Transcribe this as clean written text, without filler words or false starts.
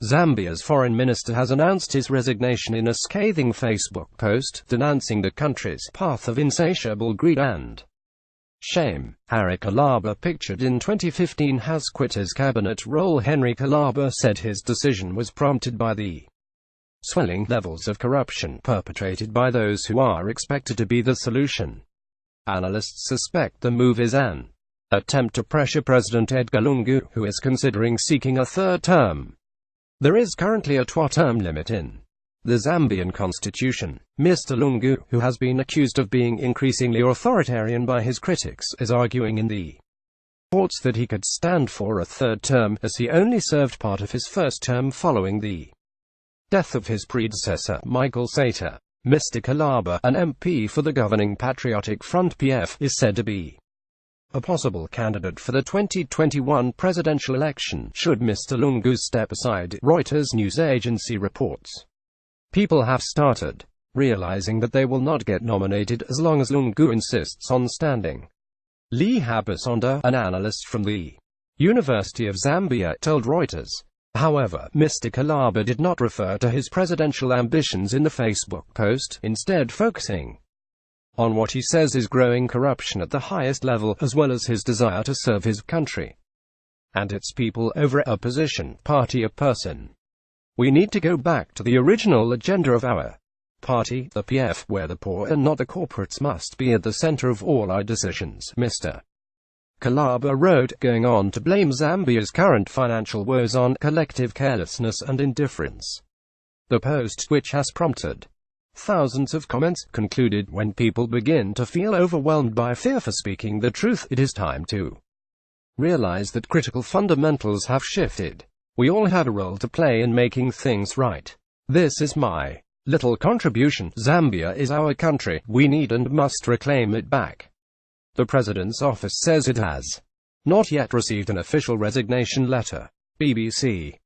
Zambia's foreign minister has announced his resignation in a scathing Facebook post, denouncing the country's path of insatiable greed and shame. Harry Kalaba, pictured in 2015, has quit his cabinet role. Henry Kalaba said his decision was prompted by the swelling levels of corruption perpetrated by those who are expected to be the solution. Analysts suspect the move is an attempt to pressure President Edgar Lungu, who is considering seeking a third term. There is currently a two-term limit in the Zambian constitution. Mr. Lungu, who has been accused of being increasingly authoritarian by his critics, is arguing in the courts that he could stand for a third term, as he only served part of his first term following the death of his predecessor, Michael Sata. Mr. Kalaba, an MP for the governing Patriotic Front (PF), is said to be a possible candidate for the 2021 presidential election, should Mr. Lungu step aside, Reuters news agency reports. People have started realizing that they will not get nominated as long as Lungu insists on standing. Lee Habasonda, an analyst from the University of Zambia, told Reuters. However, Mr. Kalaba did not refer to his presidential ambitions in the Facebook post, instead focusing on what he says is growing corruption at the highest level, as well as his desire to serve his country and its people over a position, party or person. We need to go back to the original agenda of our party, the PF, where the poor and not the corporates must be at the center of all our decisions, Mr. Kalaba wrote, going on to blame Zambia's current financial woes on collective carelessness and indifference. The post, which has prompted thousands of comments, concluded, when people begin to feel overwhelmed by fear for speaking the truth, it is time to realize that critical fundamentals have shifted. We all have a role to play in making things right. This is my little contribution. Zambia is our country. We need and must reclaim it back. The President's office says it has not yet received an official resignation letter. BBC.